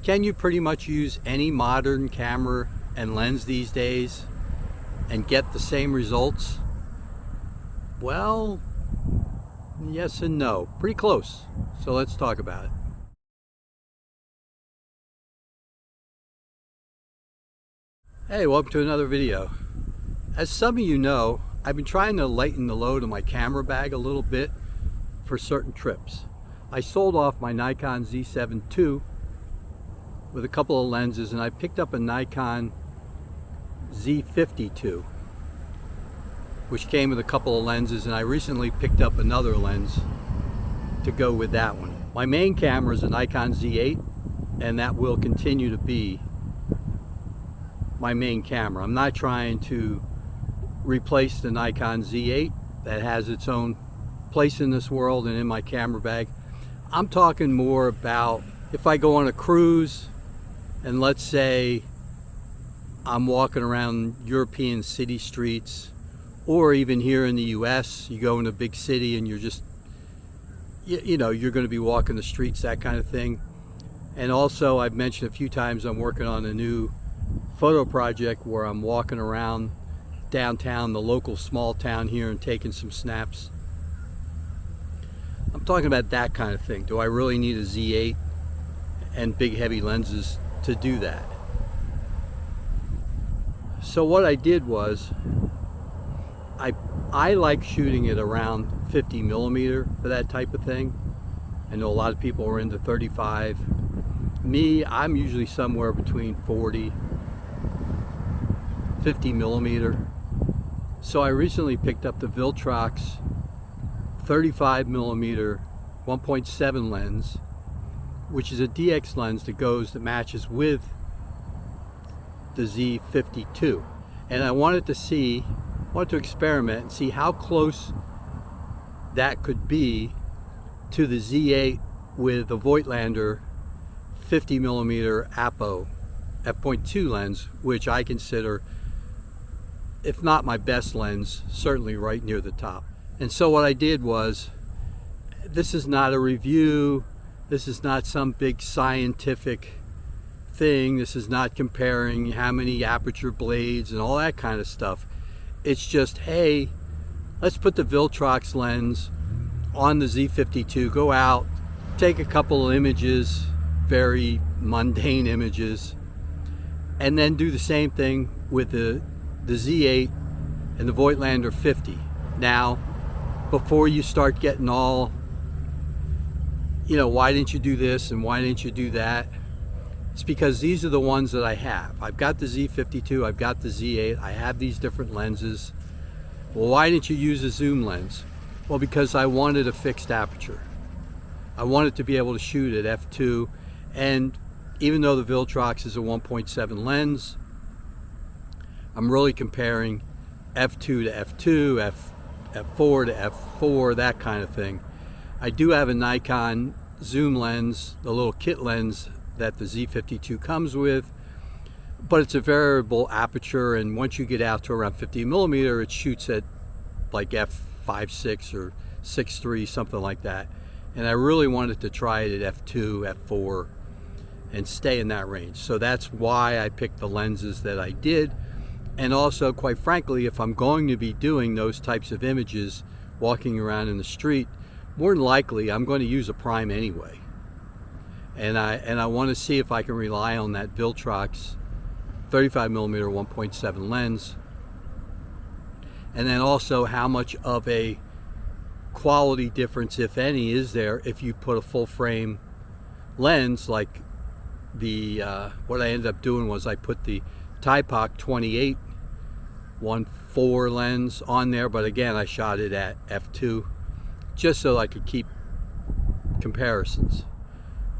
Can you pretty much use any modern camera and lens these days and get the same results? Well, yes and no. Pretty close. So let's talk about it. Hey, welcome to another video. As some of you know, I've been trying to lighten the load of my camera bag a little bit for certain trips. I sold off my Nikon Z7 II with a couple of lenses, and I picked up a Nikon Z50 II, which came with a couple of lenses, and I recently picked up another lens to go with that one. My main camera is a Nikon Z8, and that will continue to be my main camera. I'm not trying to replace the Nikon Z8 that has its own place in this world and in my camera bag. I'm talking more about if I go on a cruise and let's say I'm walking around European city streets, or even here in the US, you go in a big city and you're just, you know, you're going to be walking the streets, that kind of thing. And also, I've mentioned a few times, I'm working on a new photo project where I'm walking around downtown, the local small town here, and taking some snaps. I'm talking about that kind of thing. Do I really need a Z8 and big heavy lenses to do that? So what I did was, I like shooting it around 50mm for that type of thing. I know a lot of people are into 35. Me, I'm usually somewhere between 50mm. So I recently picked up the Viltrox 35mm 1.7 lens, which is a DX lens that matches with the Z50 II. And I wanted to experiment and see how close that could be to the Z8 with the Voigtlander 50mm Apo f.2 lens, which I consider, if not my best lens, certainly right near the top. And so what I did was, this is not a review, this is not some big scientific thing, this is not comparing how many aperture blades and all that kind of stuff. It's just, hey, let's put the Viltrox lens on the Z50 II, go out, take a couple of images, very mundane images, and then do the same thing with the Z8 and the Voigtlander 50. Now, before you start getting all, you know, why didn't you do this and why didn't you do that? It's because these are the ones that I have. I've got the Z50 II, I've got the Z8, I have these different lenses. Well, why didn't you use a zoom lens? Well, because I wanted a fixed aperture. I wanted to be able to shoot at f2, and even though the Viltrox is a 1.7 lens, I'm really comparing f2 to f2, f4 to f4, that kind of thing. I do have a Nikon zoom lens, the little kit lens that the Z50 II comes with, but it's a variable aperture, and once you get out to around 50mm, it shoots at like f5.6 or 6.3, something like that. And I really wanted to try it at f2, f4, and stay in that range. So that's why I picked the lenses that I did. And also, quite frankly, if I'm going to be doing those types of images, walking around in the street, more than likely I'm going to use a prime anyway. And I want to see if I can rely on that Viltrox 35mm 1.7 lens. And then also how much of a quality difference, if any, is there if you put a full frame lens like the what I ended up doing was I put the Thypoch 28 1.4 lens on there, but again I shot it at f2 just so I could keep comparisons.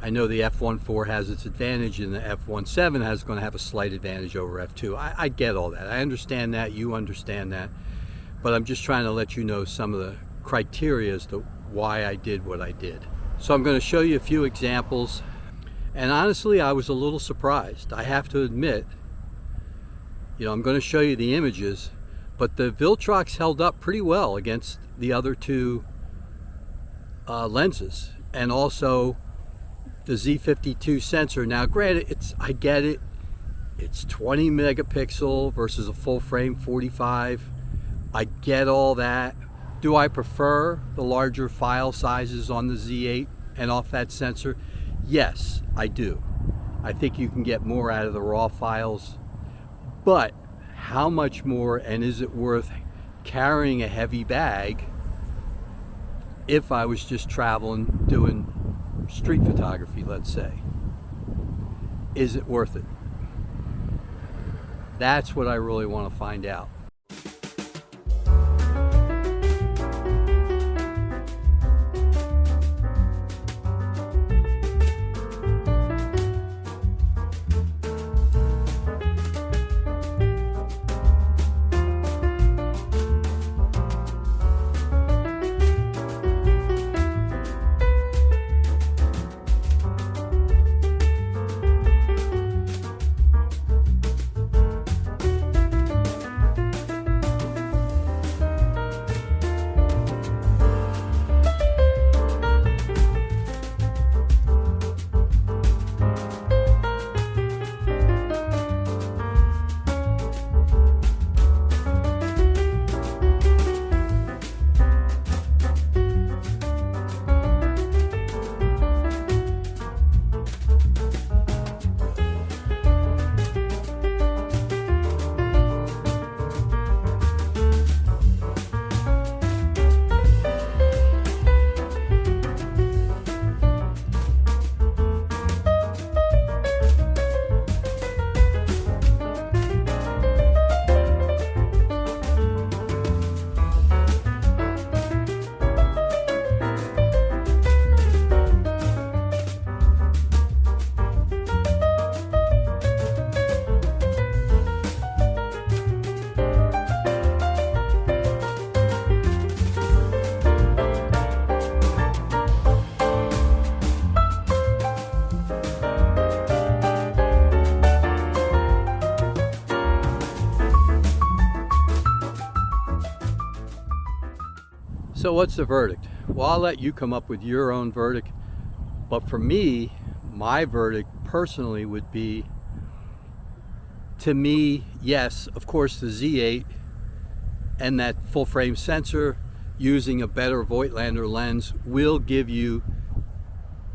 I know the F1.4 has its advantage and the F1.7 is going to have a slight advantage over f2. I get all that, I understand that, you understand that, but I'm just trying to let you know some of the criteria as to why I did what I did. So I'm going to show you a few examples, and honestly I was a little surprised. I have to admit, you know, I'm going to show you the images, but the Viltrox held up pretty well against the other two lenses, and also the Z52 sensor. Now granted, I get it, it's 20 megapixel versus a full frame 45. I get all that. Do I prefer the larger file sizes on the Z8 and off that sensor? Yes, I do. I think you can get more out of the raw files, but how much more, and is it worth carrying a heavy bag if I was just traveling, doing street photography, let's say? Is it worth it? That's what I really want to find out. So what's the verdict? Well, I'll let you come up with your own verdict, but for me, my verdict personally would be, to me, yes, of course the Z8 and that full frame sensor using a better Voigtlander lens will give you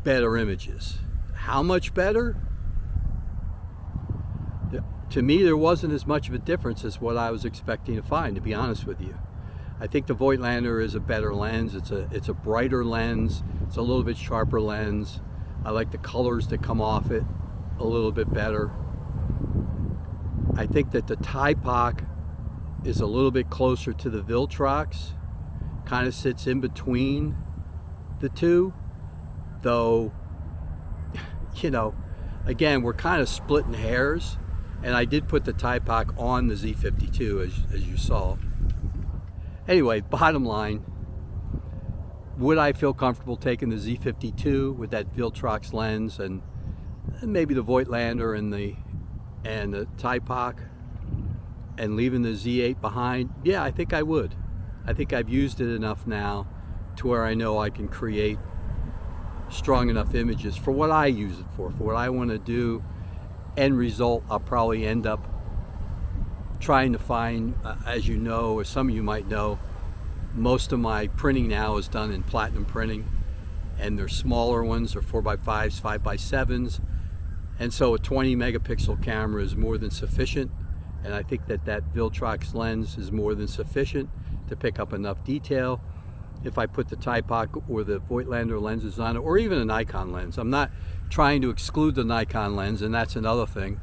better images. How much better? To me, there wasn't as much of a difference as what I was expecting to find, to be honest with you. I think the Voigtlander is a better lens. It's a brighter lens. It's a little bit sharper lens. I like the colors that come off it a little bit better. I think that the Thypoch is a little bit closer to the Viltrox. Kind of sits in between the two, though, you know, again, we're kind of splitting hairs. And I did put the Thypoch on the Z52 as you saw. Anyway, bottom line, would I feel comfortable taking the Z52 with that Viltrox lens and maybe the Voigtlander and the Thypoch and leaving the Z8 behind? Yeah, I think I would. I think I've used it enough now to where I know I can create strong enough images for what I use it for what I want to do. End result, I'll probably end up trying to find, as you know, or some of you might know, most of my printing now is done in platinum printing, and they're smaller ones, they're 4x5s, 5x7s, and so a 20 megapixel camera is more than sufficient, and I think that that Viltrox lens is more than sufficient to pick up enough detail. If I put the Thypoch or the Voigtlander lenses on it, or even a Nikon lens, I'm not trying to exclude the Nikon lens, and that's another thing.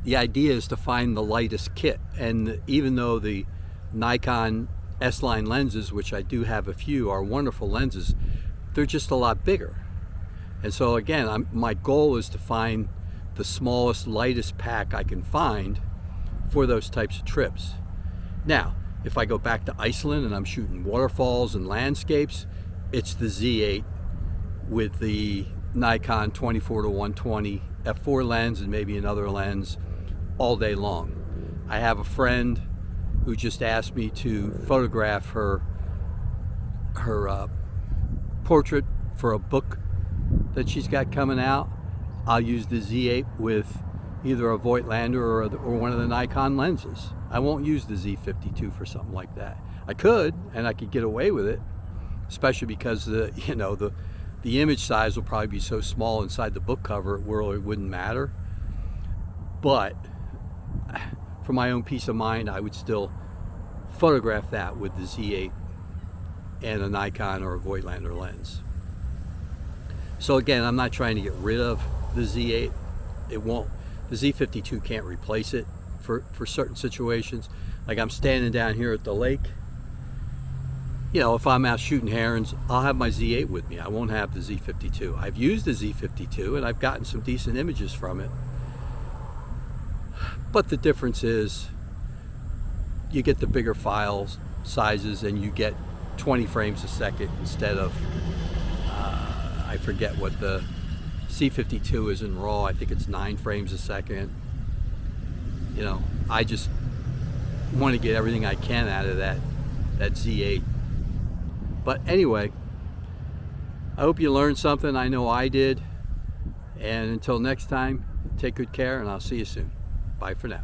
The idea is to find the lightest kit, and even though the Nikon S-line lenses, which I do have a few, are wonderful lenses, they're just a lot bigger. And so again, my goal is to find the smallest, lightest pack I can find for those types of trips. Now, if I go back to Iceland and I'm shooting waterfalls and landscapes, it's the Z8 with the Nikon 24-120 f4 lens and maybe another lens all day long. I have a friend who just asked me to photograph her portrait for a book that she's got coming out, I'll use the Z8 with either a Voigtlander or one of the Nikon lenses. I won't use the Z52 for something like that. I could, and I could get away with it, especially because the image size will probably be so small inside the book cover where it wouldn't matter. But for my own peace of mind, I would still photograph that with the Z8 and a Nikon or a Voigtlander lens. So again, I'm not trying to get rid of the Z8. It won't. The Z52 can't replace it for certain situations. Like I'm standing down here at the lake. You know, if I'm out shooting herons, I'll have my Z8 with me. I won't have the Z52. I've used the Z52 and I've gotten some decent images from it. But the difference is you get the bigger file sizes and you get 20 frames a second instead of, I forget what the Z52 is in RAW. I think it's 9 frames a second. You know, I just want to get everything I can out of that Z8. But anyway, I hope you learned something. I know I did. And until next time, take good care and I'll see you soon. Bye for now.